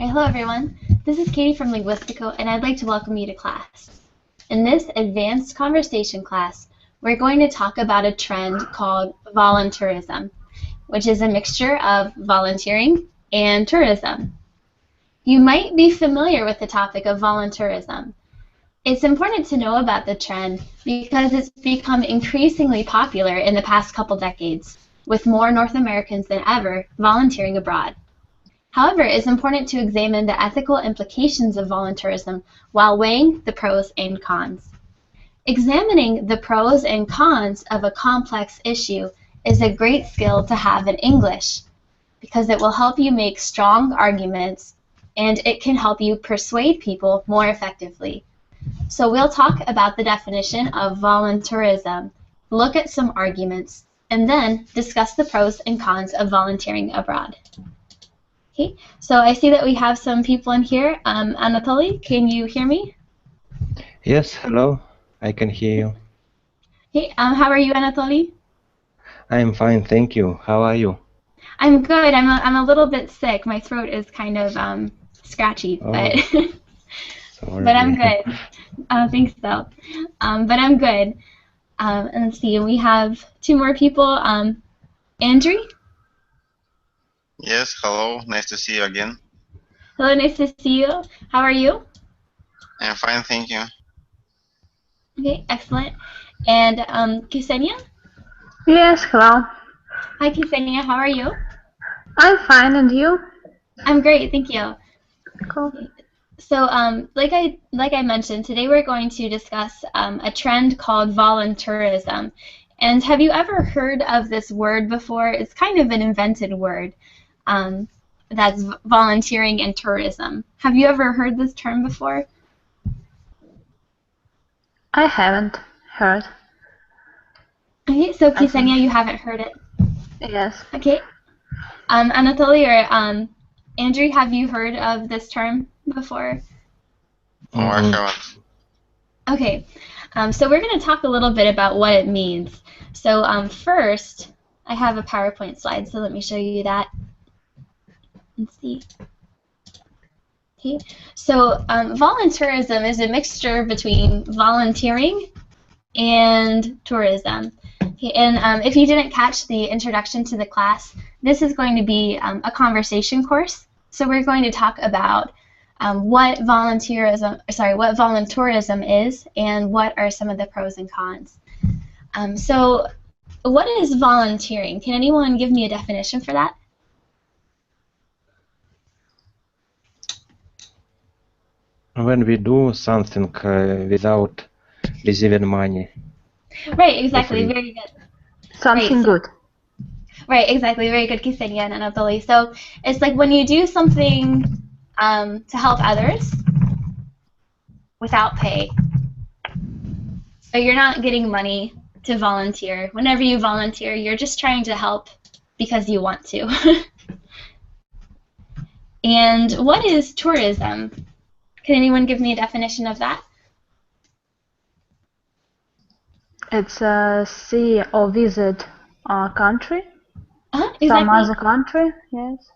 Hello everyone, this is Katie from Linguistico and I'd like to welcome you to class. In this advanced conversation class, we're going to talk about a trend called voluntourism, which is a mixture of volunteering and tourism. You might be familiar with the topic of voluntourism. It's important to know about the trend because it's become increasingly popular in the past couple decades, with more North Americans than ever volunteering abroad. However, it's important to examine the ethical implications of voluntourism while weighing the pros and cons. Examining the pros and cons of a complex issue is a great skill to have in English because it will help you make strong arguments and it can help you persuade people more effectively. So we'll talk about the definition of voluntourism, look at some arguments, and then discuss the pros and cons of volunteering abroad. Okay, so I see that we have some people in here. Anatoly, can you hear me? Yes, hello. I can hear you. Hey, how are you, Anatoly? I'm fine, thank you. How are you? I'm good. I'm a little bit sick. My throat is kind of scratchy, but but I'm good. I don't think so. But I'm good. And let's see, we have two more people. Andrew? Yes, hello, nice to see you again. Hello, nice to see you. How are you? I'm fine, thank you. Okay, excellent. And Ksenia? Yes, hello. Hi, Ksenia. How are you? I'm fine, and you? I'm great, thank you. Cool. So, like I mentioned, today we're going to discuss a trend called voluntourism. And have you ever heard of this word before? It's kind of an invented word. That's volunteering and tourism. Have you ever heard this term before? I haven't heard. Okay, so Ksenia, you haven't heard it. Yes. Okay. Anatoly or Andrew, have you heard of this term before? Oh, I haven't. Okay, so we're going to talk a little bit about what it means. So first, I have a PowerPoint slide, so let me show you that. Let's see. Okay, so voluntourism is a mixture between volunteering and tourism. Okay, and if you didn't catch the introduction to the class, this is going to be a conversation course. So we're going to talk about what voluntourism is and what are some of the pros and cons. So what is volunteering? Can anyone give me a definition for that? When we do something without receiving money. Right, exactly. Very good. Something good. Right, exactly. Very good, Ksenia and Anatoly. So it's like when you do something to help others without pay. So you're not getting money to volunteer. Whenever you volunteer, you're just trying to help because you want to. And what is tourism? Can anyone give me a definition of that? It's see or visit a country. Exactly. Some other country, yes.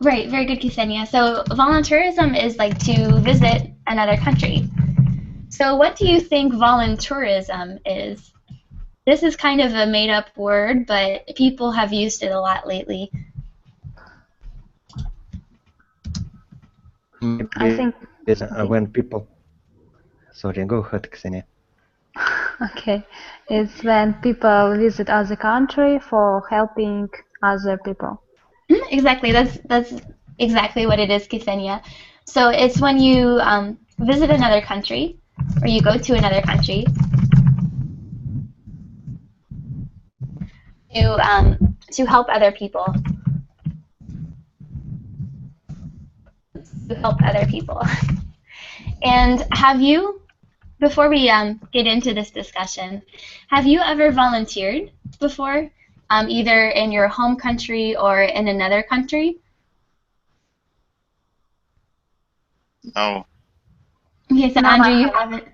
Right, very good, Ksenia. So voluntourism is like to visit another country. So what do you think voluntourism is? This is kind of a made-up word, but people have used it a lot lately. I think when people... Sorry, go ahead, Ksenia. Okay, it's when people visit other country for helping other people. Exactly, that's exactly what it is, Ksenia. So it's when you visit another country, or you go to another country to help other people. To help other people. And have you, before we get into this discussion, have you ever volunteered before, either in your home country or in another country? No. Okay, so No, Andrew, you haven't.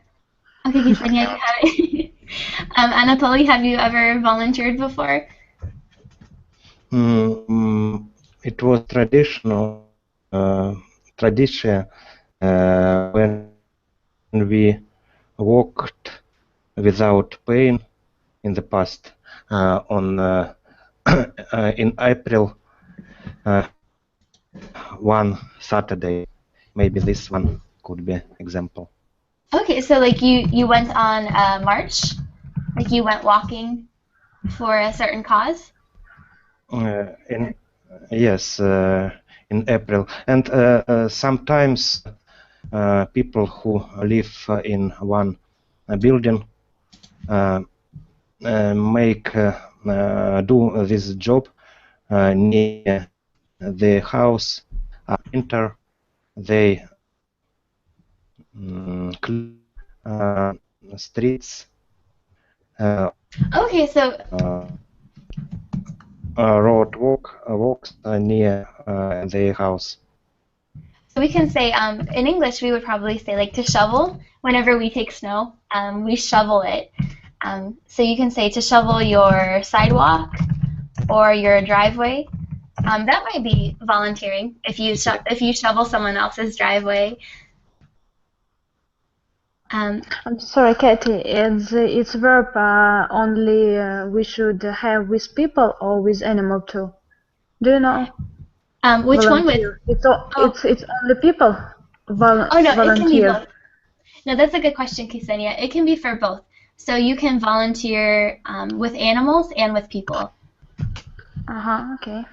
Okay, Ksenia, you haven't. Anatoly, have you ever volunteered before? It was traditional tradition when we walked without pain in the past on in April one Saturday. Maybe this one could be example. Okay, so like you went on a march, like you went walking for a certain cause. In yes, in April, and sometimes people who live in one building make do this job near the house. Winter they clean streets, Okay, so road walks near their house. so we can say in English we would probably say like to shovel. Whenever we take snow, we shovel it. So you can say to shovel your sidewalk or your driveway. That might be volunteering if you shovel someone else's driveway. I'm sorry, Katie. It's verb only we should have with people or with animal too. Do you know? Which one with? Volunteer. It's only people. Oh no, it can be Volunteer. both. No, that's a good question, Ksenia. It can be for both. So you can volunteer with animals and with people. Okay.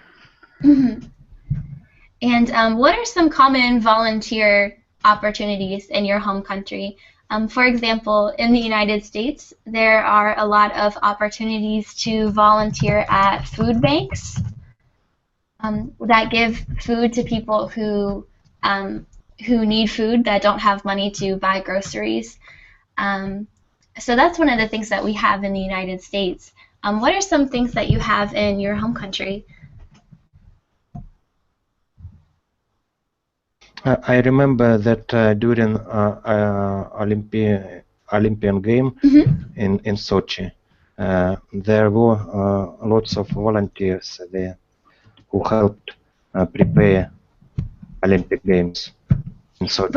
And what are some common volunteer opportunities in your home country? For example, in the United States, there are a lot of opportunities to volunteer at food banks that give food to people who need food that don't have money to buy groceries. So that's one of the things that we have in the United States. What are some things that you have in your home country? I remember that during Olympian game in Sochi, there were lots of volunteers there who helped prepare Olympic Games in Sochi.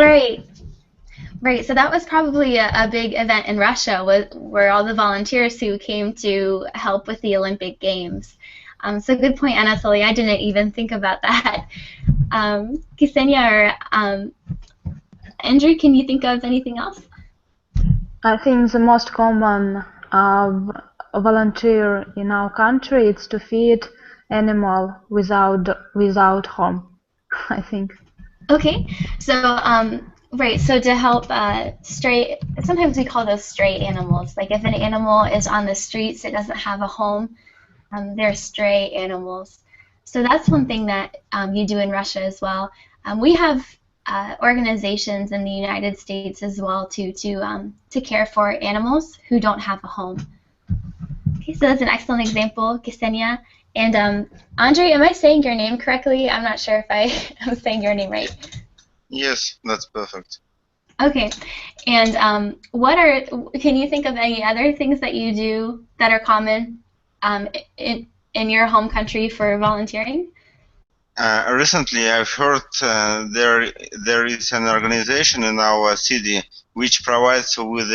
Right. So that was probably a big event in Russia, were all the volunteers who came to help with the Olympic Games. So good point, Anatoly. I didn't even think about that. Ksenia or Andrew, can you think of anything else? I think the most common volunteer in our country is to feed animal without home. I think. Okay, so right, so to help stray, sometimes we call those stray animals. Like if an animal is on the streets, it doesn't have a home, they're stray animals. So that's one thing that you do in Russia as well. We have organizations in the United States as well to care for animals who don't have a home. Okay, so that's an excellent example, Ksenia. And Andre, am I saying your name correctly? I'm not sure if I am saying your name right. Yes, that's perfect. Okay, and can you think of any other things that you do that are common in your home country for volunteering? Recently, I've heard there is an organization in our city which provides with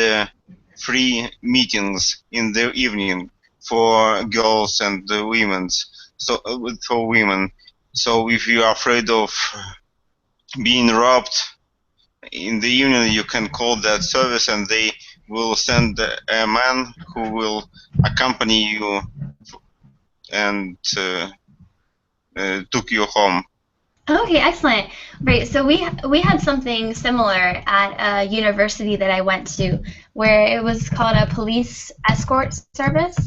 free meetings in the evening for girls and women. So for women. So if you are afraid of being robbed in the evening, you can call that service, and they will send a man who will accompany you and took you home. Okay, excellent. Right, so we had something similar at a university that I went to, where it was called a police escort service,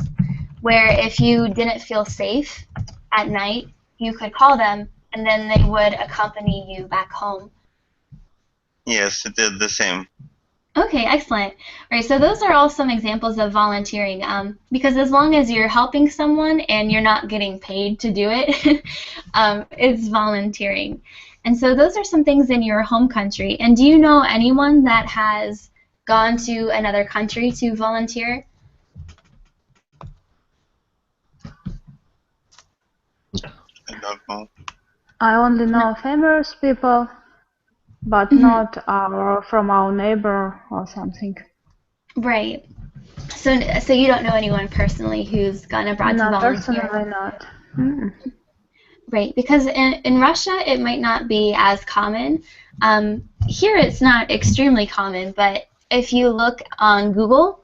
where if you didn't feel safe at night, you could call them, and then they would accompany you back home. Yes, it did the same. Okay, excellent. All right, so those are all some examples of volunteering. Because as long as you're helping someone and you're not getting paid to do it, it's volunteering. And so those are some things in your home country. And do you know anyone that has gone to another country to volunteer? I don't know. I only know famous people but not from our neighbor or something. Right. So you don't know anyone personally who's gone abroad to No, volunteer? personally not. Mm. Right, because in Russia it might not be as common. Here it's not extremely common, but if you look on Google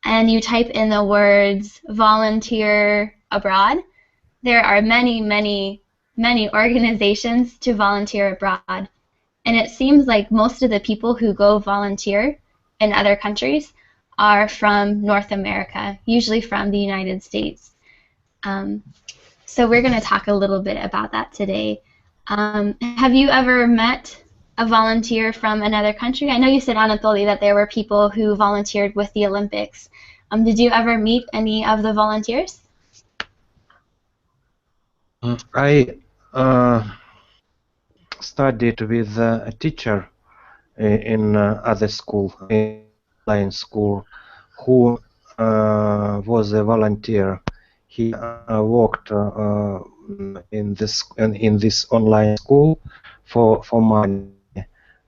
and you type in the words volunteer abroad, there are many, many, many organizations to volunteer abroad. And it seems like most of the people who go volunteer in other countries are from North America, usually from the United States. So we're going to talk a little bit about that today. Have you ever met a volunteer from another country? I know you said, Anatoly, that there were people who volunteered with the Olympics. Did you ever meet any of the volunteers? I studied with a teacher in other school, in online school, who was a volunteer. He worked in this online school for money,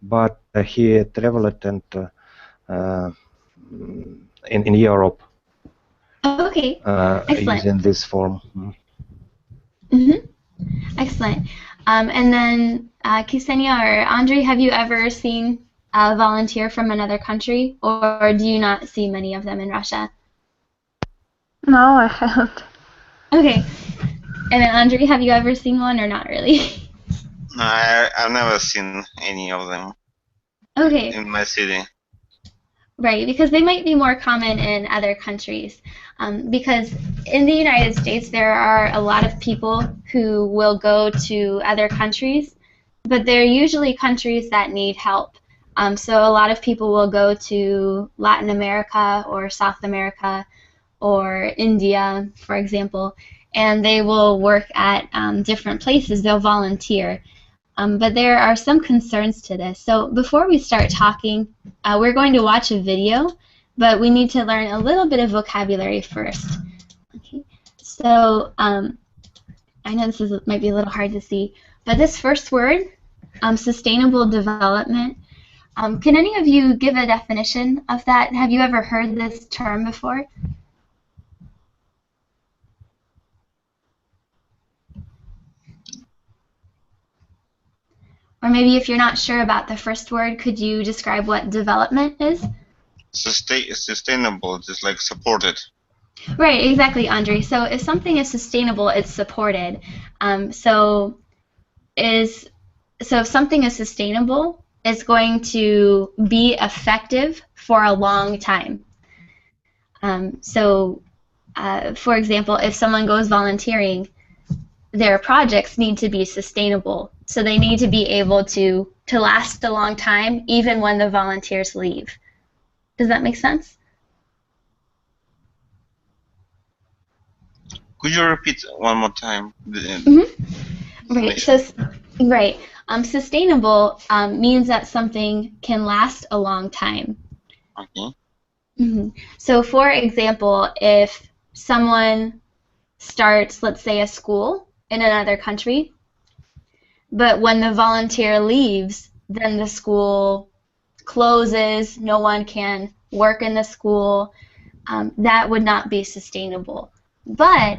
but he traveled and in Europe Okay, excellent. using this form. Excellent. And then, Ksenia or Andrei, have you ever seen a volunteer from another country, or do you not see many of them in Russia? No, I haven't. Okay. And then, Andrei, have you ever seen one or not really? No, I've never seen any of them Okay. in my city. Right, because they might be more common in other countries. Because in the United States, there are a lot of people who will go to other countries, but they're usually countries that need help. So a lot of people will go to Latin America or South America or India, for example, and they will work at different places. They'll volunteer. But there are some concerns to this. So before we start talking, we're going to watch a video, but we need to learn a little bit of vocabulary first. Okay. So I know this might be a little hard to see, but this first word, sustainable development, can any of you give a definition of that? Have you ever heard this term before? Or maybe if you're not sure about the first word, could you describe what development is? Sustainable, just like supported. Right, exactly, Andre. So if something is sustainable, it's supported. So if something is sustainable, it's going to be effective for a long time. For example, if someone goes volunteering, their projects need to be sustainable. So they need to be able to last a long time, even when the volunteers leave. Does that make sense? Could you repeat one more time? Right. So, right. Sustainable means that something can last a long time. Okay. So, for example, if someone starts, let's say, a school in another country, but when the volunteer leaves, then the school closes, no one can work in the school, that would not be sustainable. But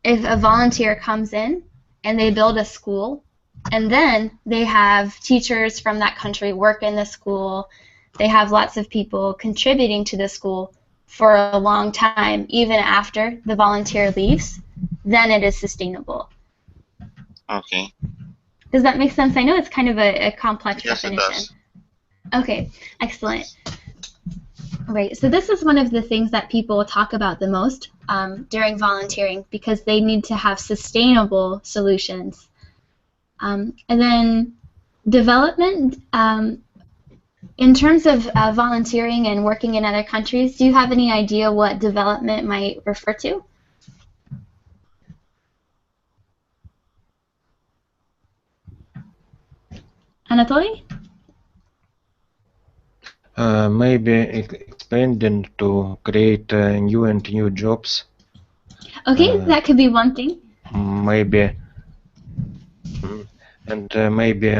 if a volunteer comes in and they build a school, and then they have teachers from that country work in the school, they have lots of people contributing to the school for a long time, even after the volunteer leaves, then it is sustainable. Okay. Does that make sense? I know it's kind of a complex Yes, definition. it does. Okay, excellent. Right, so this is one of the things that people talk about the most during volunteering because they need to have sustainable solutions. And then development, in terms of volunteering and working in other countries, do you have any idea what development might refer to? Anatoly? Maybe expanding to create new jobs. Okay, that could be one thing. Maybe, and maybe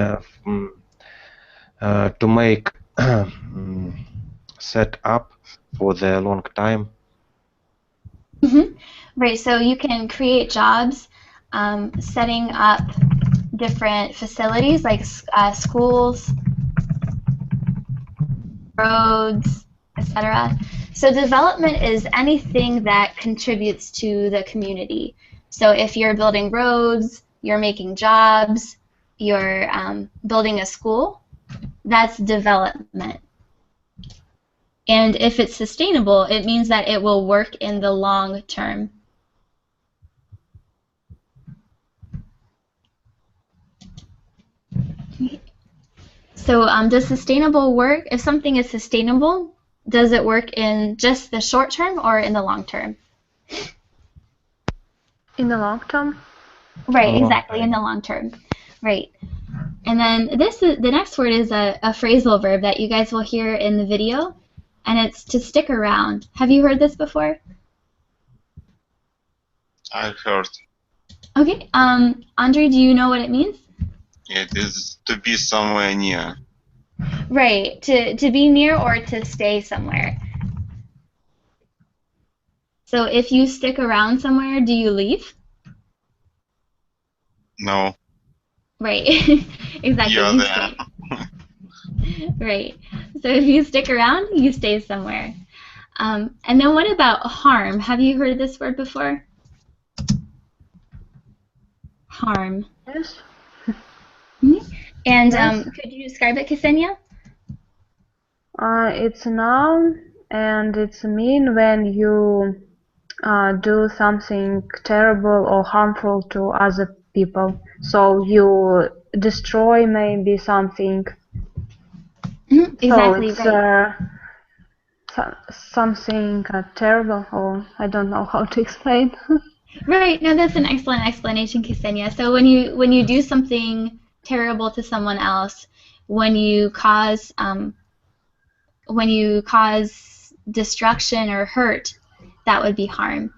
To make set up for the long time. Right, so you can create jobs setting up different facilities like schools, roads, etc. So development is anything that contributes to the community. So if you're building roads, you're making jobs, you're building a school, that's development. And if it's sustainable, it means that it will work in the long term. So does sustainable work? If something is sustainable, does it work in just the short term or in the long term? In the long term? Right, exactly, in the long term. Right. And then the next word is a phrasal verb that you guys will hear in the video, and it's to stick around. Have you heard this before? I've heard. Okay. Andre, do you know what it means? It is to be somewhere near. Right, to be near or to stay somewhere. So if you stick around somewhere, do you leave? No. Right, exactly. You're You there. stay. Right. So if you stick around, you stay somewhere. And then what about harm? Have you heard this word before? Harm. Yes. And Yes. could you describe it, Ksenia? It's a noun, and it's mean when you do something terrible or harmful to other people. So you destroy maybe something. Exactly, So it's right. something terrible, or I don't know how to explain. Right. No, that's an excellent explanation, Ksenia. So when you do something terrible to someone else, when you cause destruction or hurt, that would be harm.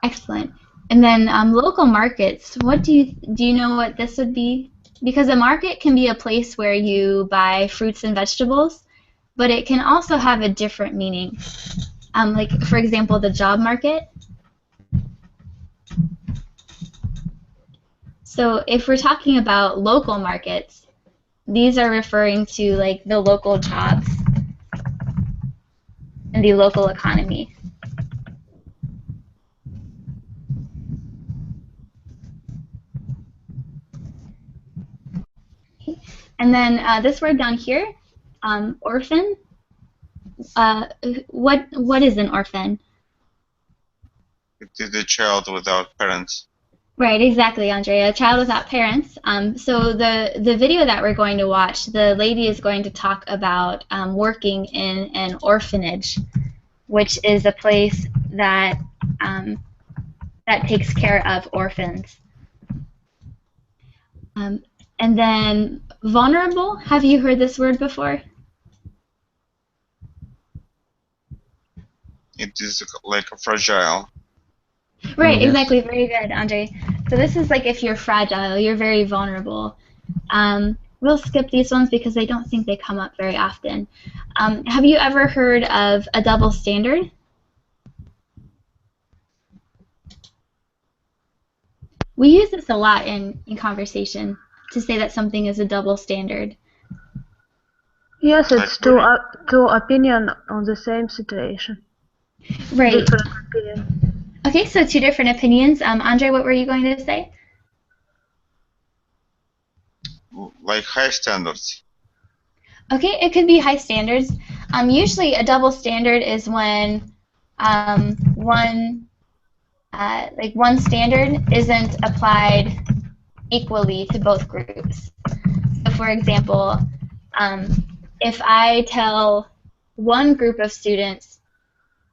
Excellent. And then local markets. What do you know what this would be? Because a market can be a place where you buy fruits and vegetables, but it can also have a different meaning. Like for example, the job market. So if we're talking about local markets, these are referring to like the local jobs and the local economy. And then this word down here, orphan. What is an orphan? It is a child without parents. Right, exactly, Andrea. A child without parents. So the video that we're going to watch, the lady is going to talk about working in an orphanage, which is a place that that takes care of orphans. And then vulnerable. Have you heard this word before? It is like a fragile. Right, Yes. exactly. Very good, Andre. So this is like if you're fragile, you're very vulnerable. We'll skip these ones because I don't think they come up very often. Have you ever heard of a double standard? We use this a lot in conversation to say that something is a double standard. Yes, it's two opinion on the same situation. Right. Different opinion. Okay, so two different opinions. Andre, what were you going to say? Like high standards. Okay, it could be high standards. Usually a double standard is when one standard isn't applied equally to both groups. So for example, if I tell one group of students,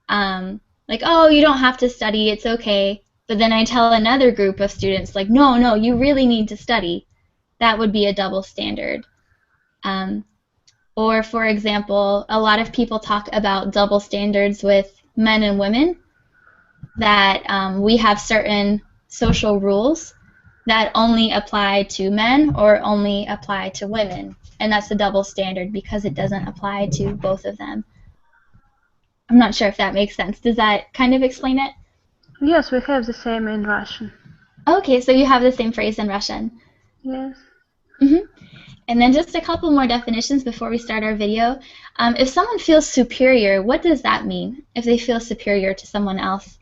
like, oh, you don't have to study, it's okay, but then I tell another group of students, like, no, you really need to study, that would be a double standard. Or, for example, a lot of people talk about double standards with men and women, that we have certain social rules that only apply to men or only apply to women. and that's the double standard because it doesn't apply to both of them. I'm not sure if that makes sense. Does that kind of explain it? Yes, we have the same in Russian. Okay, so you have the same phrase in Russian. Yes. And then just a couple more definitions before we start our video. If someone feels superior, what does that mean? If they feel superior to someone else?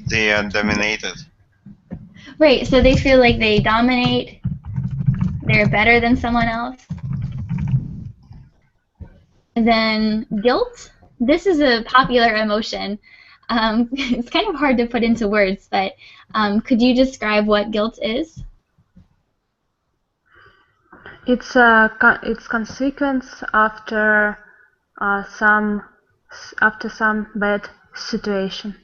They are dominated. Right, so they feel like they dominate, they're better than someone else. And then guilt. This is a popular emotion. It's kind of hard to put into words, but could you describe what guilt is? It's consequence after some bad situation.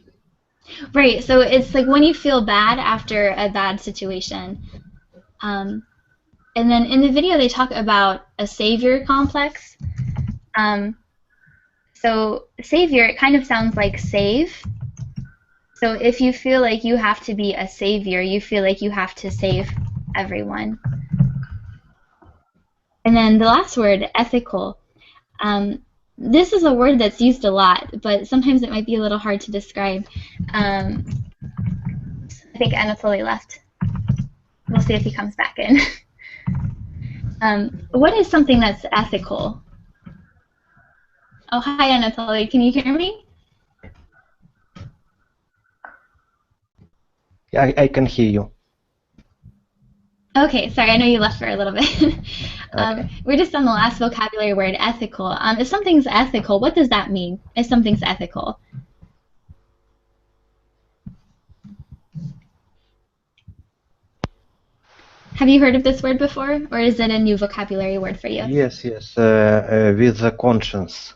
Right, so it's like when you feel bad after a bad situation. And then in the video they talk about a savior complex. So savior, it kind of sounds like save. So if you feel like you have to be a savior, you feel like you have to save everyone. And then the last word, ethical. This is a word that's used a lot, but sometimes it might be a little hard to describe. I think Anatoly left. We'll see if he comes back in. What is something that's ethical? Oh, hi, Anatoly. Can you hear me? Yeah, I can hear you. Okay, sorry, I know you left for a little bit. Okay. We're just on the last vocabulary word, ethical. If something's ethical, what does that mean? If something's ethical? Have you heard of this word before, or is it a new vocabulary word for you? Yes, with the conscience.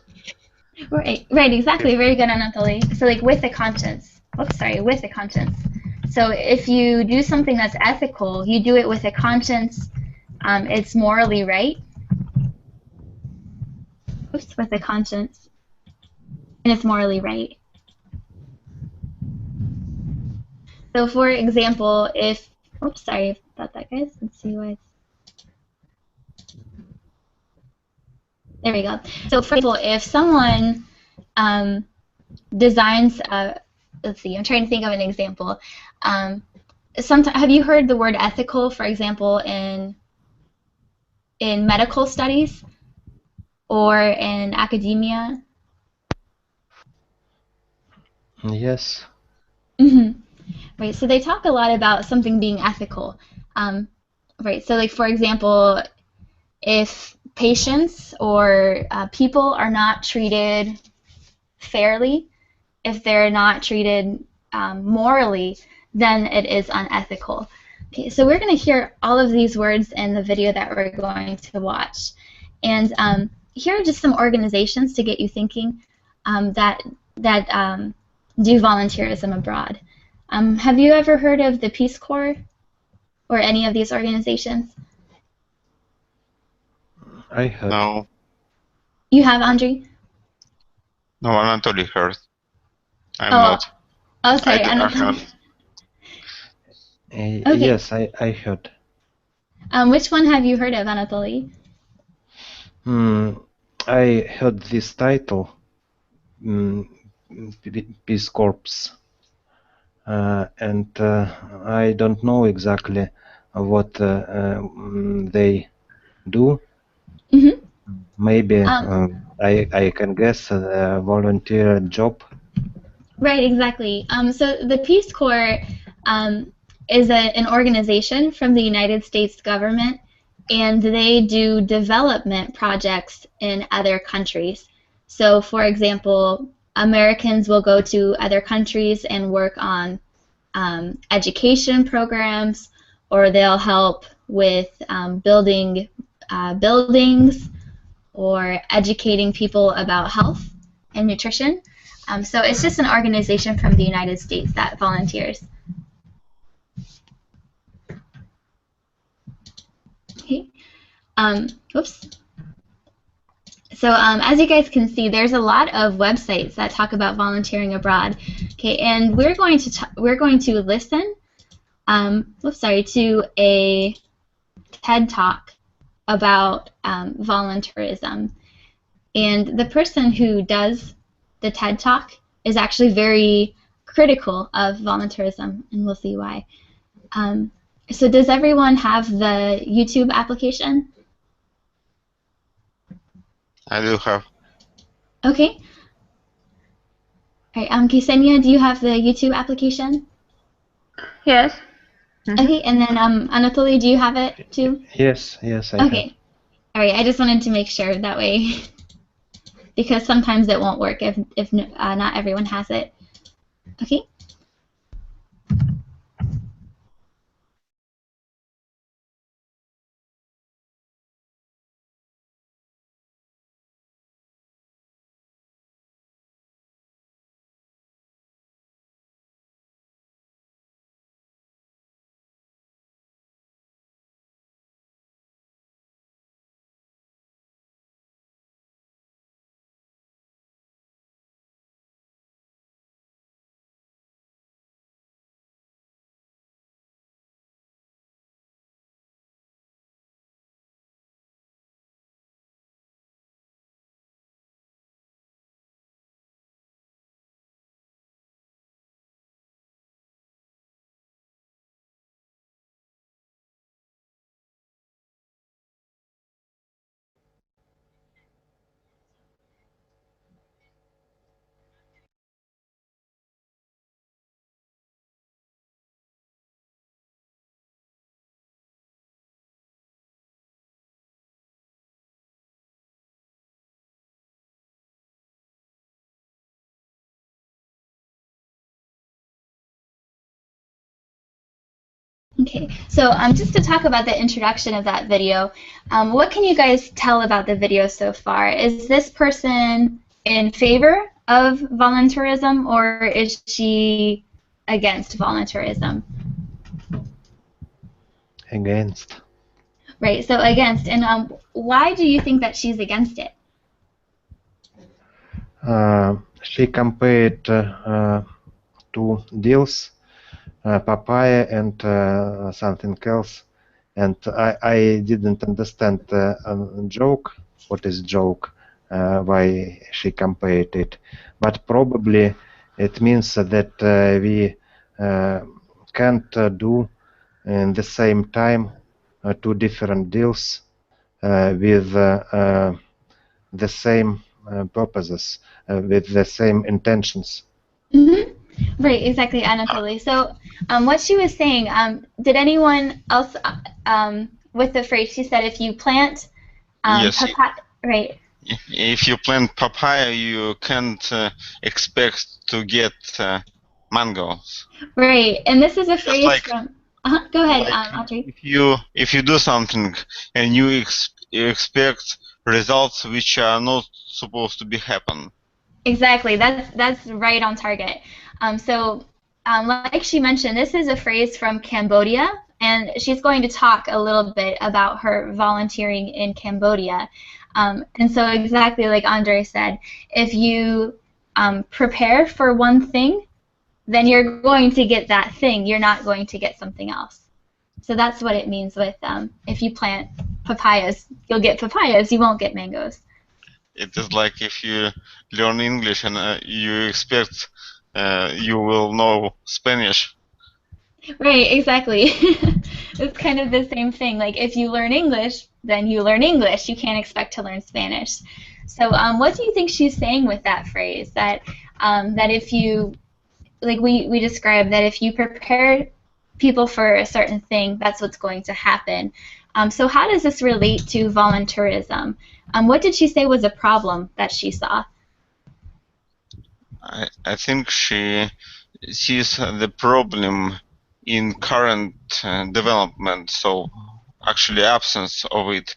Right, exactly. Very good, Anatoly. So, like, with a conscience. Oops, sorry, with a conscience. So, if you do something that's ethical, you do it with a conscience. It's morally right. Oops, with a conscience, and it's morally right. So, for example, if oops, sorry about that, guys. Let's see why. There we go. So, for example, if someone designs let's see, I'm trying to think of an example. Sometimes, have you heard the word ethical, for example, in medical studies or in academia? Yes. Right, so they talk a lot about something being ethical. Right, so like for example, if patients or people are not treated fairly, if they're not treated morally, then it is unethical. Okay, so we're going to hear all of these words in the video that we're going to watch. And here are just some organizations to get you thinking that do volunteerism abroad. Have you ever heard of the Peace Corps or any of these organizations? I heard. No, You have, Andre? no, Anatoly heard. I'm Oh, not. oh, sorry, I Anatoly. Okay. Yes, I heard. Which one have you heard of, Anatoly? I heard this title, Peace Corps, and I don't know exactly what they do. Mm-hmm. Maybe I can guess a volunteer job. Right, exactly. So the Peace Corps is an organization from the United States government, and they do development projects in other countries. So, for example, Americans will go to other countries and work on education programs, or they'll help with building buildings or educating people about health and nutrition. So it's just an organization from the United States that volunteers. Okay. Oops. So as you guys can see, there's a lot of websites that talk about volunteering abroad. Okay, and we're going to listen. To a TED Talk about volunteerism, and the person who does the TED Talk is actually very critical of volunteerism, and we'll see why. So does everyone have the YouTube application? I do have. Okay. All right, Ksenia, do you have the YouTube application? Yes. Okay, and then Anatoly, do you have it too? Yes, yes, I have. Okay. All right, I just wanted to make sure that way, because sometimes it won't work if not everyone has it. Okay. Okay, so just to talk about the introduction of that video, what can you guys tell about the video so far? Is this person in favor of volunteerism, or is she against volunteerism? Against. Right, so against. And why do you think that she's against it? She compared two deals, papaya and something else, and I didn't understand the joke. What is joke? Why she compared it? But probably it means that we can't do in the same time two different deals with the same purposes, with the same intentions. Mm-hmm. Right, exactly, Anatoly. So what she was saying, did anyone else, with the phrase, she said if you plant Yes. papaya, right. If you plant papaya, you can't expect to get mangoes. Right, and this is a phrase like- from. Go ahead, Like, Audrey. if you do something and you expect results which are not supposed to be happen. Exactly, that's right on target. Like she mentioned, this is a phrase from Cambodia, and she's going to talk a little bit about her volunteering in Cambodia. And so exactly like Andre said, if you prepare for one thing, then you're going to get that thing. You're not going to get something else. So that's what it means with if you plant papayas, you'll get papayas, you won't get mangoes. It is like if you learn English and you expect you will know Spanish. Right, exactly. It's kind of the same thing. Like if you learn English, then you learn English. You can't expect to learn Spanish. So what do you think she's saying with that phrase? That that if you, like we described, that if you prepare people for a certain thing, that's what's going to happen. So how does this relate to volunteerism? What did she say was a problem that she saw? I think she sees the problem in current development, so actually absence of it.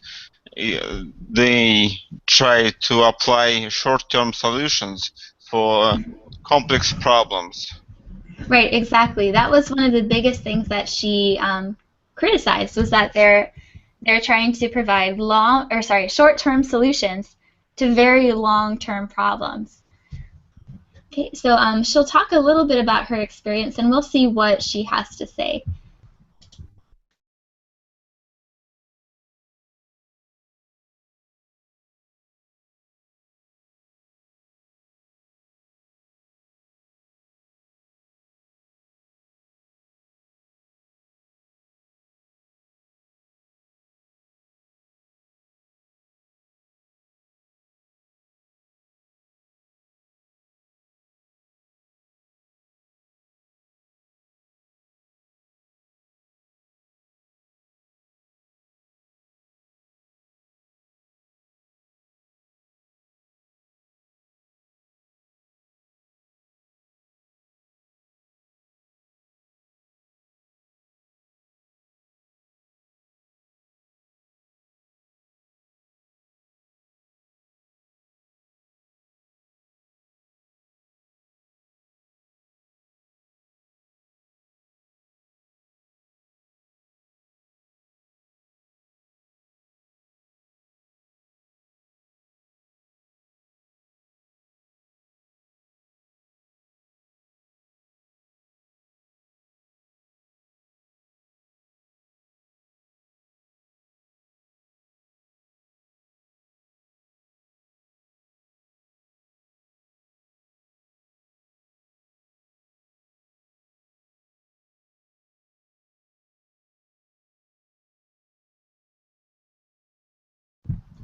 They try to apply short-term solutions for complex problems. Right, exactly. That was one of the biggest things that she criticized, was that they're trying to provide short-term solutions to very long-term problems. Okay, so she'll talk a little bit about her experience, and we'll see what she has to say.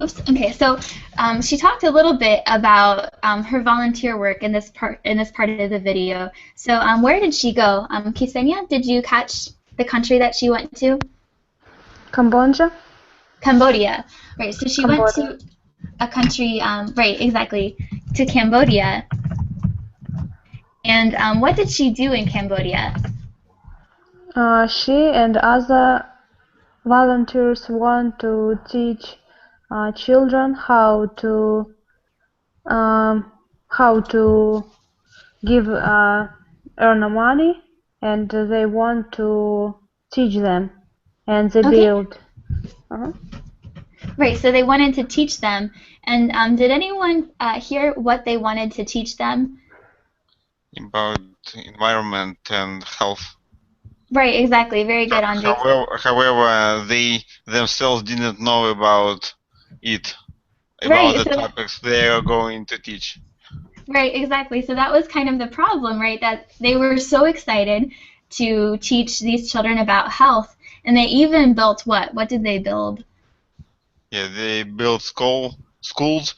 Oops. Okay, so she talked a little bit about her volunteer work in this part of the video. So where did she go? Ksenia, did you catch the country that she went to? Cambodia? Cambodia. Right. So she went Cambodia. to a country. Right. Exactly. To Cambodia. And what did she do in Cambodia? She and other volunteers want to teach children how to give earn money, and they want to teach them, and they Okay. build. Right. So they wanted to teach them. And did anyone hear what they wanted to teach them? About environment and health. Right. Exactly. Very good, Andre. However, they themselves didn't know about it, about Right. the So topics they are going to teach. right, exactly. So that was kind of the problem, right? That they were so excited to teach these children about health, and they even built what? What did they build? Yeah, they built schools,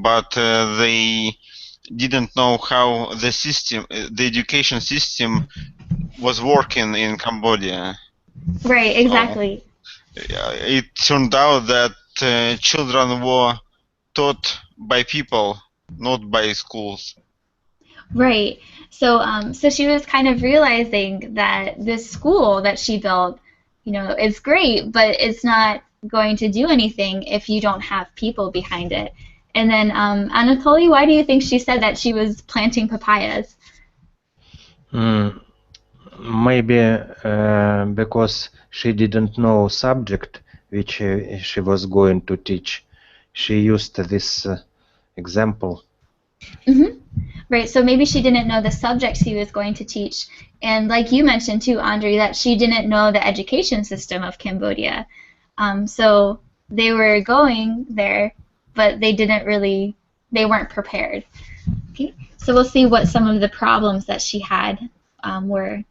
but they didn't know how the system, the education system, was working in Cambodia. Right, So exactly. it turned out that children were taught by people, not by schools. Right. So so she was kind of realizing that this school that she built, you know, it's great, but it's not going to do anything if you don't have people behind it. And then Anatoly, why do you think she said that she was planting papayas? Maybe because she didn't know subject which she was going to teach. She used this example. Mm-hmm. Right, so maybe she didn't know the subject she was going to teach. And like you mentioned too, Andre, that she didn't know the education system of Cambodia. So they were going there, but they weren't prepared. Okay, so we'll see what some of the problems that she had were.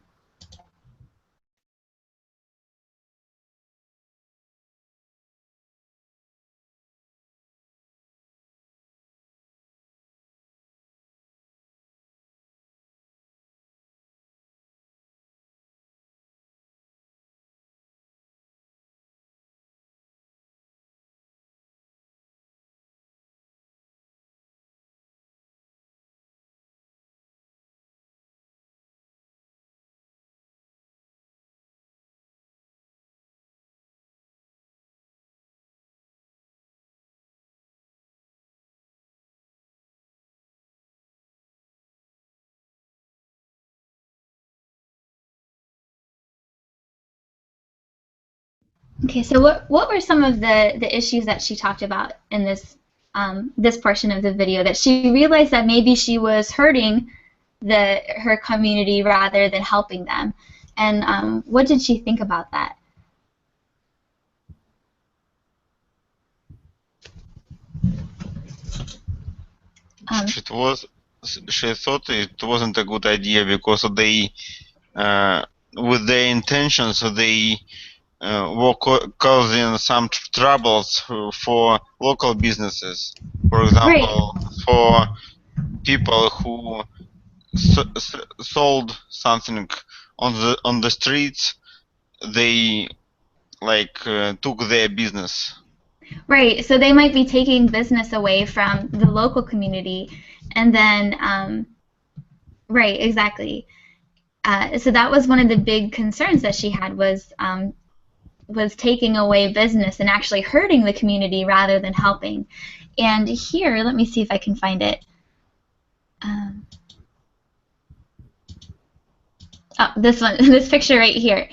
Okay, so what were some of the issues that she talked about in this this portion of the video, that she realized that maybe she was hurting her community rather than helping them. And what did she think about that? She thought it wasn't a good idea because they, with their intentions, they were causing some troubles for local businesses. For example, for people who sold something on the streets, they took their business. Right, so they might be taking business away from the local community, and then, right, exactly. So that was one of the big concerns that she had, was taking away business and actually hurting the community rather than helping. And here, let me see if I can find it. Oh, this one, this picture right here.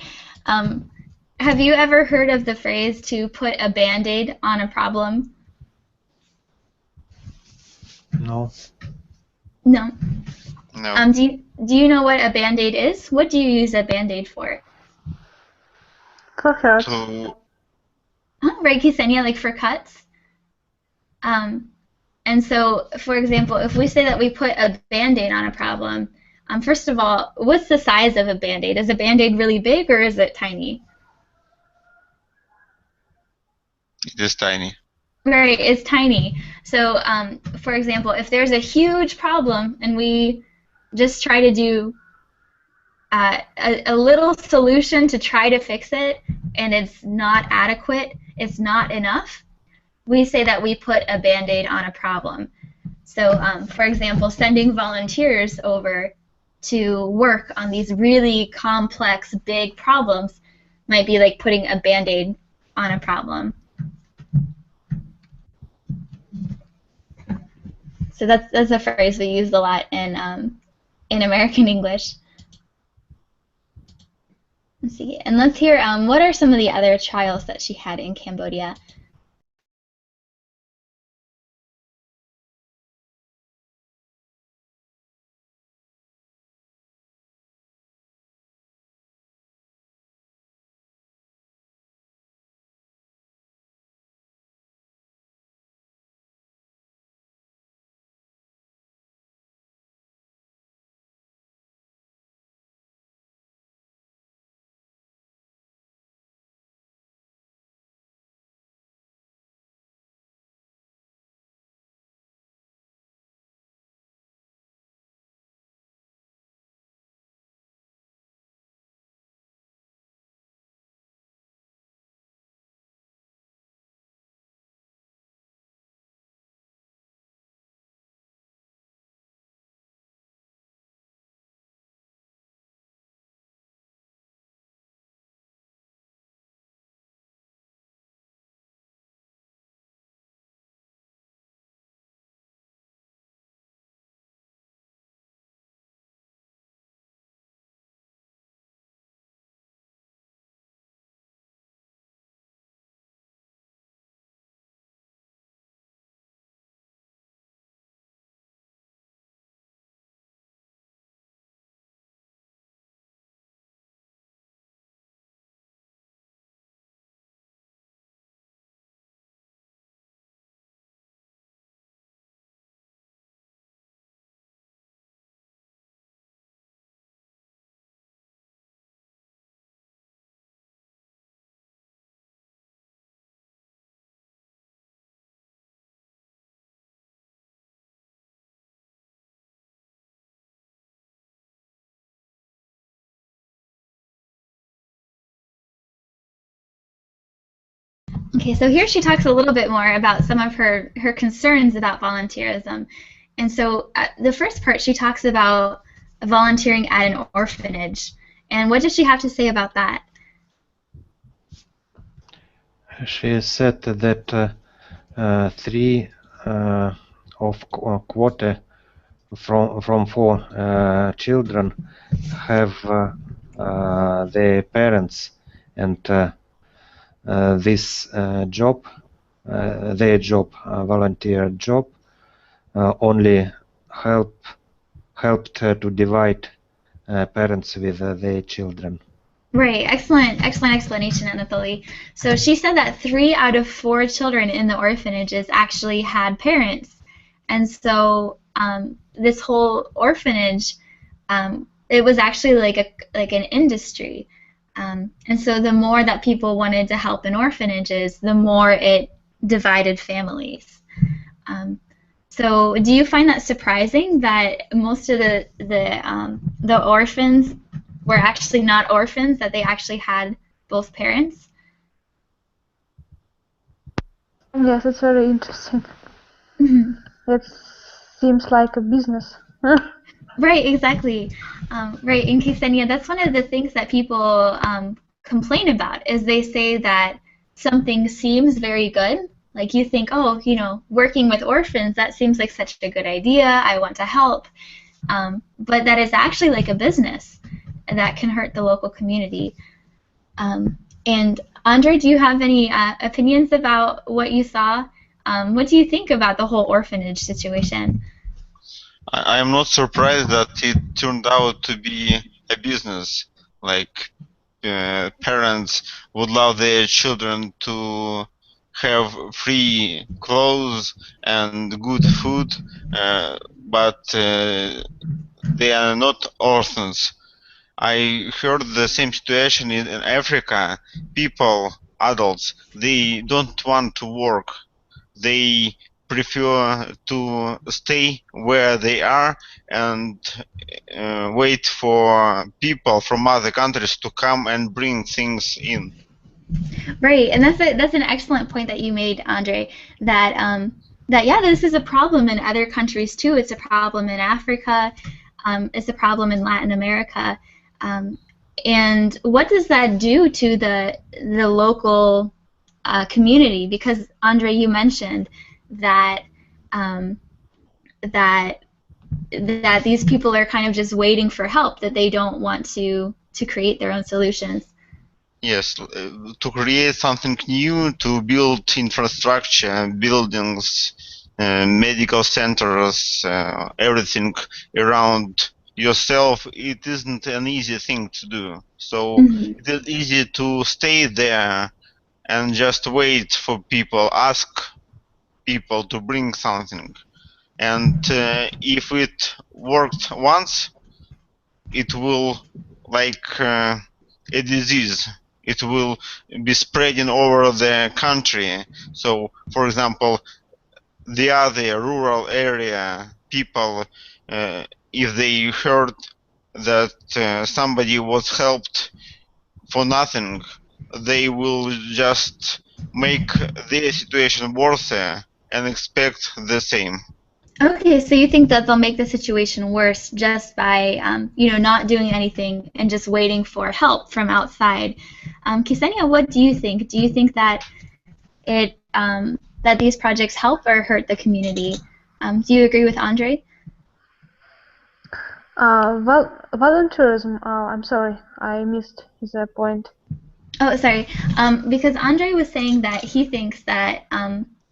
Have you ever heard of the phrase to put a Band-Aid on a problem? No. No. No. Do you know what a Band-Aid is? What do you use a Band-Aid for? For hurt. Right, Ksenia, like for cuts. And so, for example, if we say that we put a Band-Aid on a problem, first of all, what's the size of a Band-Aid? Is a Band-Aid really big or is it tiny? It is tiny. Right, it's tiny. So, for example, if there's a huge problem and we just try to do a little solution to try to fix it, and it's not adequate, it's not enough, we say that we put a Band-Aid on a problem. So, for example, sending volunteers over to work on these really complex, big problems might be like putting a Band-Aid on a problem. So that's a phrase we use a lot in American English. Let's see, and let's hear what are some of the other trials that she had in Cambodia. Okay, so here she talks a little bit more about some of her concerns about volunteerism. And so the first part, she talks about volunteering at an orphanage. And what does she have to say about that? She said that 3 of quarter from 4 children have their parents, and this job their job, volunteer job, only helped to divide parents with their children. Right. Excellent explanation, Anatoly. So she said that 3 out of 4 children in the orphanages actually had parents. And so this whole orphanage, it was actually like an industry. And so the more that people wanted to help in orphanages, the more it divided families. So do you find that surprising that most of the orphans were actually not orphans, that they actually had both parents? Yes, it's very interesting. It seems like a business. Right, exactly. Right, in Ksenia, that's one of the things that people complain about, is they say that something seems very good. Like you think, oh, you know, working with orphans, that seems like such a good idea. I want to help. But that is actually like a business that can hurt the local community. And Andre, do you have any opinions about what you saw? What do you think about the whole orphanage situation? I am not surprised that it turned out to be a business. Like parents would love their children to have free clothes and good food, but they are not orphans. I heard the same situation in Africa. People, adults, they don't want to work. They prefer to stay where they are and wait for people from other countries to come and bring things in. Right, and that's an excellent point that you made, Andre. That yeah, this is a problem in other countries too. It's a problem in Africa. It's a problem in Latin America. And what does that do to the local community? Because Andre, you mentioned that that these people are kind of just waiting for help, that they don't want to create their own solutions. Yes, to create something new, to build infrastructure, buildings, medical centers, everything around yourself, it isn't an easy thing to do. So it is easy to stay there and just wait for people, ask people to bring something. And if it worked once, it will like a disease. It will be spreading over the country. So, for example, the other rural area people, if they heard that somebody was helped for nothing, they will just make their situation worse and expect the same. Okay, so you think that they'll make the situation worse just by, you know, not doing anything and just waiting for help from outside. Ksenia, what do you think? Do you think that that these projects help or hurt the community? Do you agree with Andre? Well, volunteerism. I'm sorry, I missed the point. Oh, sorry. Because Andre was saying that he thinks that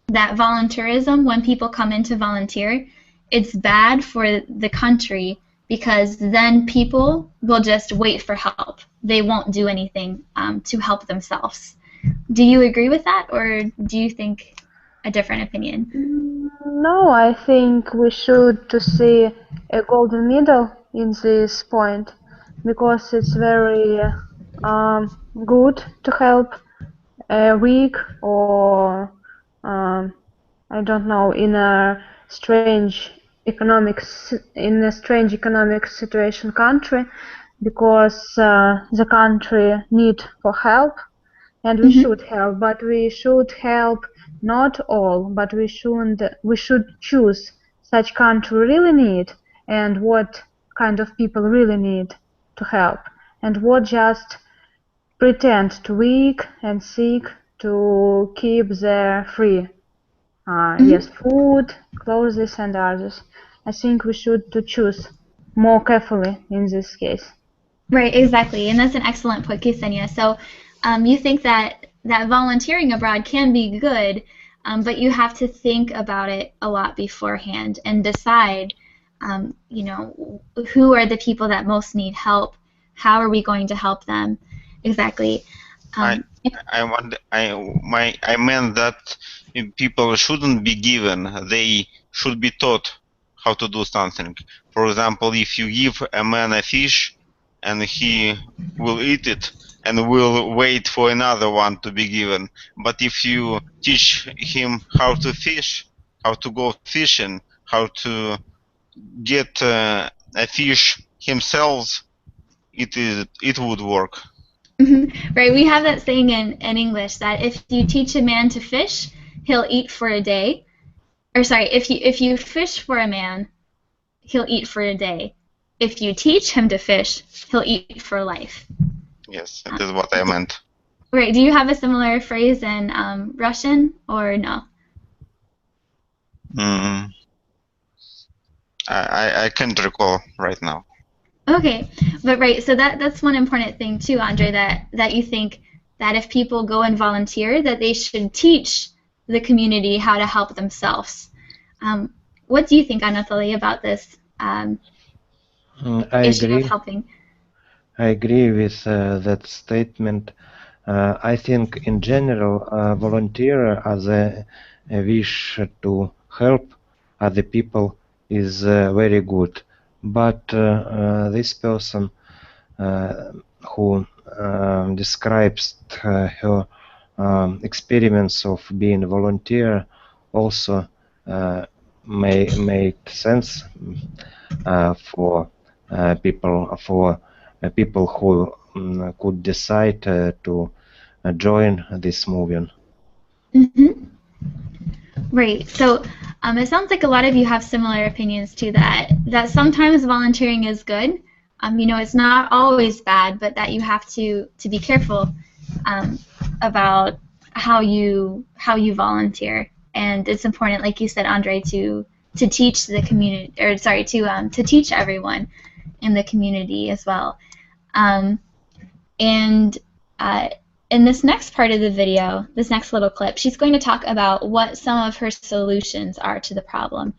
that voluntourism, when people come in to volunteer, it's bad for the country because then people will just wait for help. They won't do anything to help themselves. Do you agree with that, or do you think a different opinion? No, I think we should to see a golden middle in this point, because it's very good to help a weak or I don't know, in a strange economic situation country, because the country need for help, and we should help, but we should help not all, but we should choose such country really need and what kind of people really need to help, and what just pretend to weak and sick to keep their free. Yes, food, clothes, and others. I think we should to choose more carefully in this case. Right, exactly, and that's an excellent point, Ksenia. So you think that volunteering abroad can be good, but you have to think about it a lot beforehand and decide, you know, who are the people that most need help? How are we going to help them? Exactly. I I meant that people shouldn't be given; they should be taught how to do something. For example, if you give a man a fish, and he will eat it and will wait for another one to be given. But if you teach him how to fish, how to go fishing, how to get a fish himself, it would work. Right, we have that saying in English that if you teach a man to fish, he'll eat for a day. Or sorry, if you fish for a man, he'll eat for a day. If you teach him to fish, he'll eat for life. Yes, that is what I meant. Right, do you have a similar phrase in Russian or no? I can't recall right now. Okay, but right, so that's one important thing too, Andre, that you think that if people go and volunteer, that they should teach the community how to help themselves. What do you think, Anatoly, about this I issue of agree. helping? I agree with that statement. I think in general, volunteer as a wish to help other people is very good. But this person who describes her experiments of being a volunteer also may make sense for people who could decide to join this movement. Mm-hmm. Right. So it sounds like a lot of you have similar opinions to that. That sometimes volunteering is good. You know, it's not always bad, but that you have to be careful about how you volunteer. And it's important, like you said, Andre, to teach the community, or sorry, to teach everyone in the community as well. And uh, in this next part of the video, this next little clip, she's going to talk about what some of her solutions are to the problem.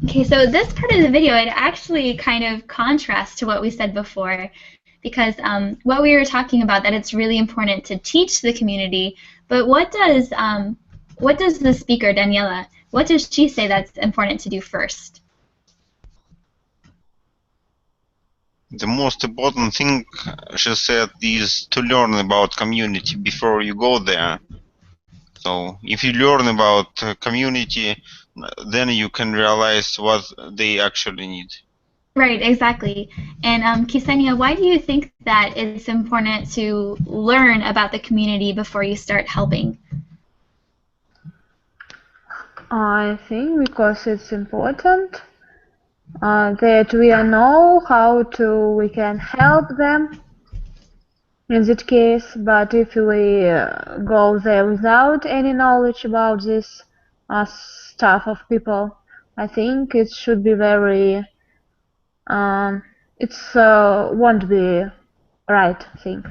Okay, so this part of the video, it actually kind of contrasts to what we said before, because what we were talking about, that it's really important to teach the community, but what does the speaker, Daniela, what does she say that's important to do first? The most important thing, she said, is to learn about community before you go there. So if you learn about community, then you can realize what they actually need. Right, exactly. And Ksenia, why do you think that it's important to learn about the community before you start helping? I think because it's important that we know how we can help them in that case, but if we go there without any knowledge about this stuff of people, I think it should be very, it's won't be right thing.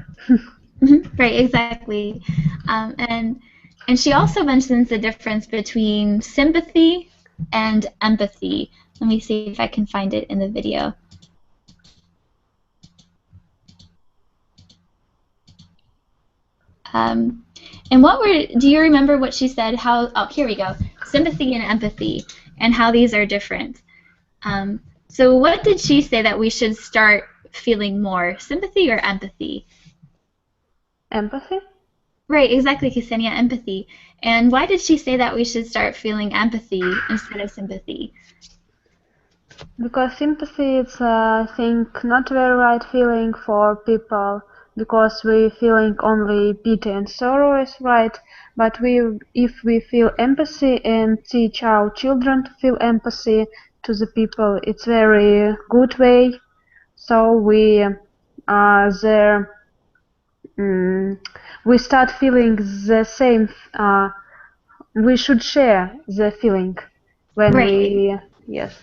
Right, exactly. And she also mentions the difference between sympathy and empathy. Let me see if I can find it in the video. And do you remember what she said? Oh, here we go. Sympathy and empathy, and how these are different. So what did she say that we should start feeling more, sympathy or empathy? Empathy? Right, exactly, Ksenia, empathy. And why did she say that we should start feeling empathy instead of sympathy? Because sympathy is, I think, not very right feeling for people, because we feeling only pity and sorrow is right, but if we feel empathy and teach our children to feel empathy to the people, it's very good way. So we there we start feeling the same. We should share the feeling when Right. yes.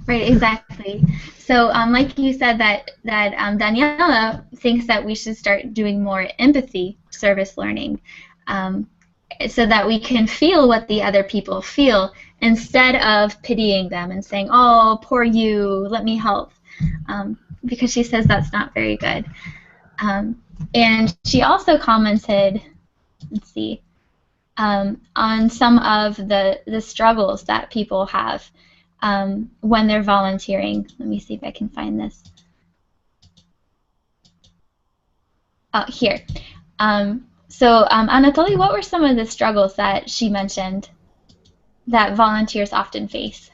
Right, exactly. So, like you said, that Daniela thinks that we should start doing more empathy service learning, so that we can feel what the other people feel instead of pitying them and saying, "Oh, poor you, let me help," because she says that's not very good. And she also commented, let's see, on some of the struggles that people have when they're volunteering. Let me see if I can find this. Oh, here. So Anatoly, what were some of the struggles that she mentioned that volunteers often face?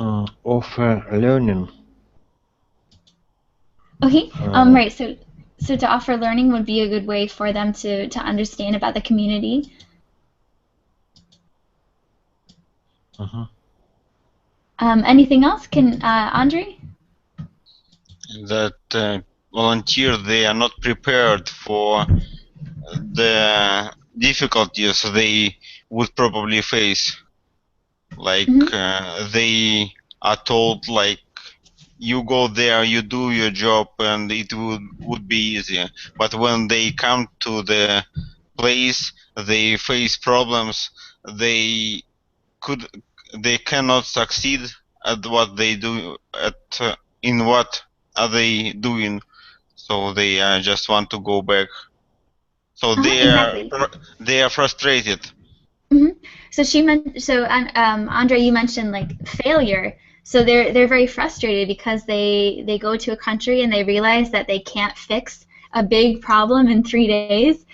Of learning. Okay. Right. So to offer learning would be a good way for them to understand about the community. Anything else? Can Andre? That volunteers, they are not prepared for the difficulties they would probably face. Like they are told, like, you go there, you do your job, and it would be easy. But when they come to the place, they face problems. They cannot succeed at what they do, in what are they doing. So they just want to go back. So Exactly. they are frustrated. So Andre, you mentioned like failure. So they're very frustrated because they go to a country and they realize that they can't fix a big problem in 3 days.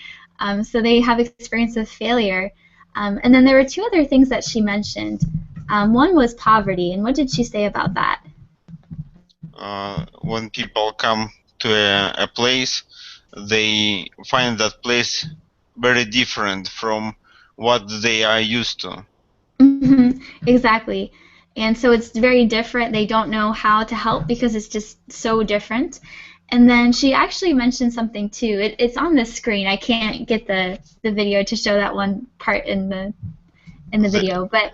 So they have experience of failure. And then there were two other things that she mentioned. One was poverty, and what did she say about that? When people come to a place, they find that place very different from what they are used to. Exactly. And so it's very different. They don't know how to help because it's just so different. And then she actually mentioned something too. It's on the screen. I can't get the video to show that one part in the video, but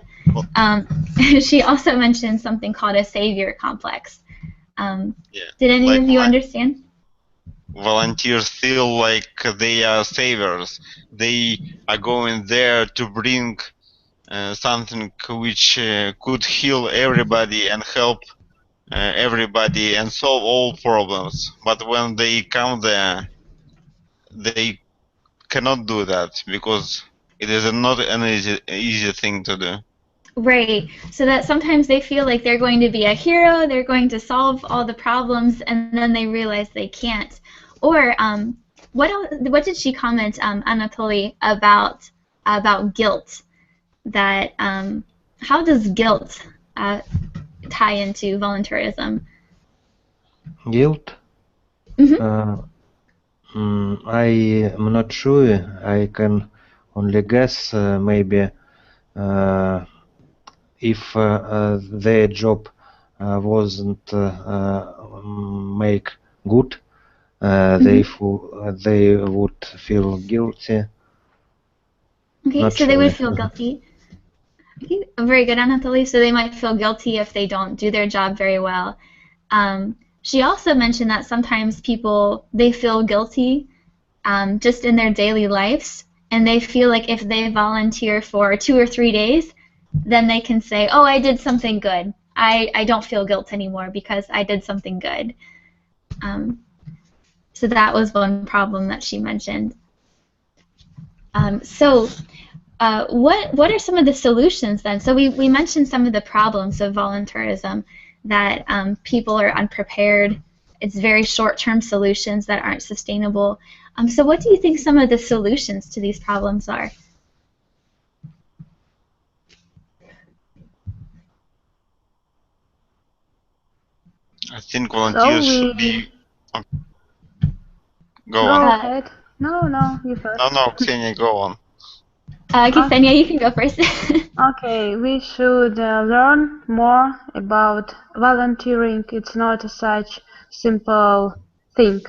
she also mentioned something called a savior complex. Did any like of you understand? Volunteers feel like they are saviors. They are going there to bring something which could heal everybody and help everybody and solve all problems. But when they come there, they cannot do that because it is not an easy thing to do. Right. So that sometimes they feel like they're going to be a hero, they're going to solve all the problems, and then they realize they can't. Or what did she comment, Anatoly, about guilt? That how does guilt tie into volunteerism? Guilt? Mm-hmm. I am not sure. I can only guess. Maybe if their job wasn't make good, they would feel guilty. Okay, Not so sure. they would feel guilty. Okay, very good, Anatoly. So they might feel guilty if they don't do their job very well. She also mentioned that sometimes people, they feel guilty just in their daily lives, and they feel like if they volunteer for 2 or 3 days, then they can say, oh, I did something good. I don't feel guilt anymore because I did something good. So that was one problem that she mentioned. What are some of the solutions then? So we mentioned some of the problems of volunteerism, that people are unprepared. It's very short-term solutions that aren't sustainable. So what do you think some of the solutions to these problems are? I think volunteers should be. Go on. Go ahead. No, you first. No, Ksenia, go on. Ksenia, you can go first. Okay, we should learn more about volunteering. It's not such simple thing.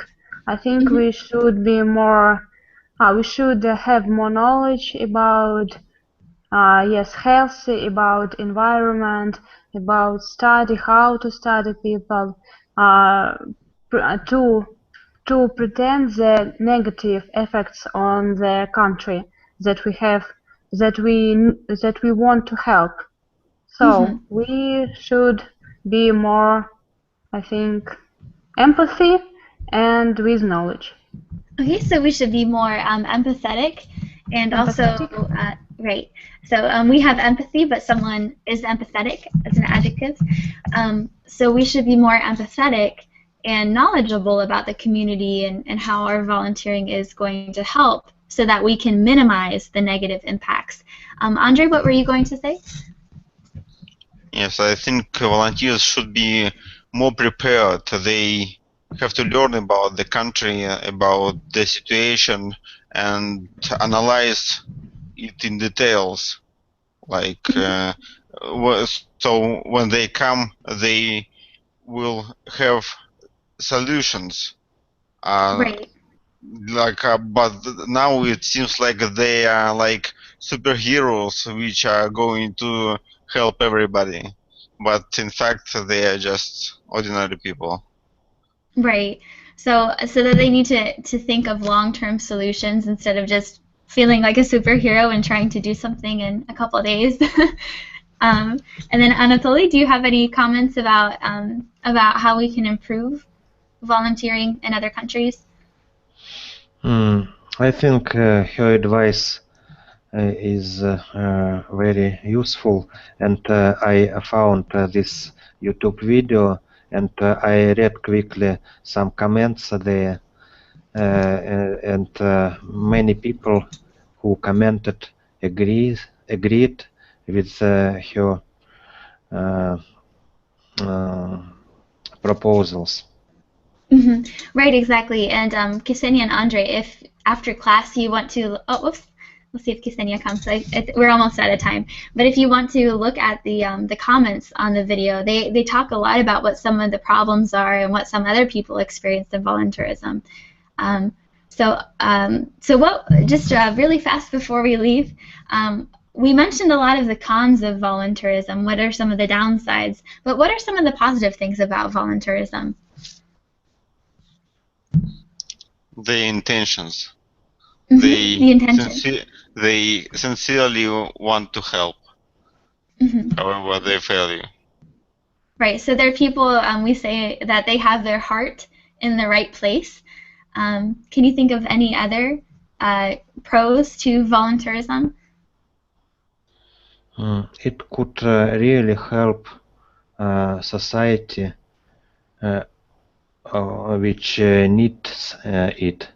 I think we should be more. We should have more knowledge about health, about environment, about study, how to study people, to pretend the negative effects on the country that we have, that we want to help. So we should be more, I think, empathy and with knowledge. Okay, so we should be more empathetic, and also right. So we have empathy, but someone is empathetic as an adjective. So we should be more empathetic and knowledgeable about the community and how our volunteering is going to help, so that we can minimize the negative impacts. Andre, what were you going to say? Yes, I think volunteers should be more prepared. They have to learn about the country, about the situation, and analyze it in details. Like, so when they come, they will have solutions. Right. But now it seems like they are like superheroes which are going to help everybody, but in fact they are just ordinary people. Right. So that they need to think of long-term solutions instead of just feeling like a superhero and trying to do something in a couple of days. And then Anatoly, do you have any comments about how we can improve volunteering in other countries? I think her advice is very useful, and I found this YouTube video, and I read quickly some comments there, and many people who commented agreed with her proposals. Right, exactly. And Ksenia and Andre, if after class you want to, let's see if Ksenia comes. We're almost out of time. But if you want to look at the comments on the video, they talk a lot about what some of the problems are and what some other people experienced in volunteerism. Just really fast before we leave, we mentioned a lot of the cons of volunteerism. What are some of the downsides? But what are some of the positive things about volunteerism? The intentions. The intention. They sincerely want to help. however they fail you. Right. So there are people, we say that they have their heart in the right place. Can you think of any other pros to volunteerism? It could really help society which needs it.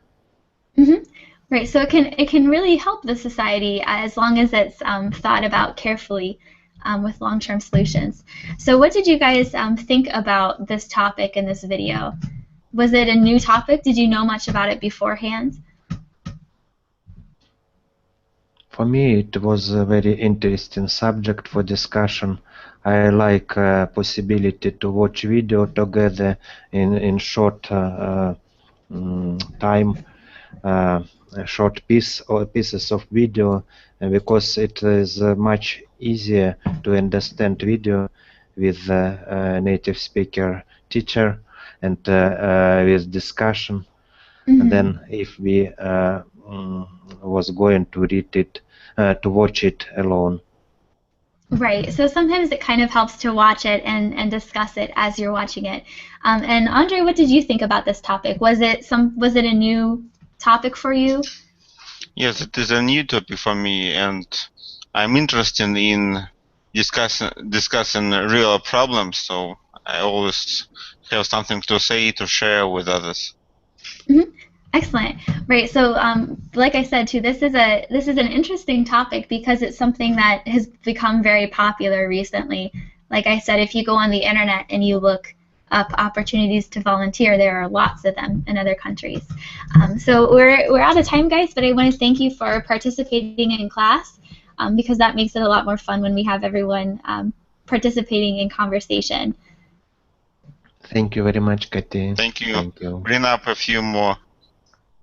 Right. So it can really help the society as long as it's thought about carefully with long-term solutions. So what did you guys think about this topic in this video? Was it a new topic? Did you know much about it beforehand? For me, it was a very interesting subject for discussion. I like possibility to watch video together in short time, short pieces of video, because it is much easier to understand video with native speaker teacher and with discussion. And then if we was going to read it, to watch it alone. Right. So sometimes it kind of helps to watch it and discuss it as you're watching it. And Andre, what did you think about this topic? Was it a new topic for you? Yes, it is a new topic for me, and I'm interested in discussing real problems. So I always have something to say, to share with others. Excellent. Right. So, like I said too, this is an interesting topic because it's something that has become very popular recently. Like I said, if you go on the internet and you look up opportunities to volunteer, there are lots of them in other countries. So we're out of time, guys. But I want to thank you for participating in class because that makes it a lot more fun when we have everyone participating in conversation. Thank you very much, Katie. Thank you. Thank you. Bring up a few more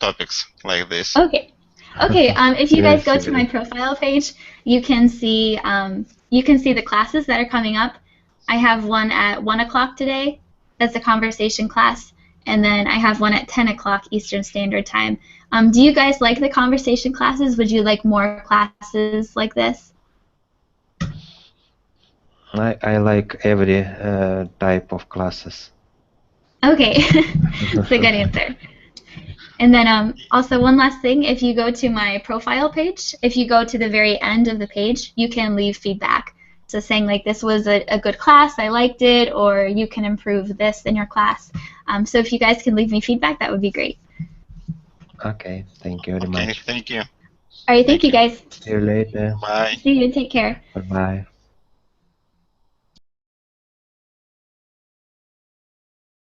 topics like this. Okay. If you guys go to my profile page, you can see the classes that are coming up. I have one at 1 o'clock today. That's a conversation class, and then I have one at 10 o'clock Eastern Standard Time. Do you guys like the conversation classes? Would you like more classes like this? I like every type of classes. Okay, that's a good answer. And then also one last thing, if you go to my profile page, if you go to the very end of the page, you can leave feedback. So saying like this was a good class, I liked it, or you can improve this in your class. So if you guys can leave me feedback, that would be great. Okay, thank you very much. Thank you. All right, thank you guys. See you later. Bye. See you, take care. Bye-bye.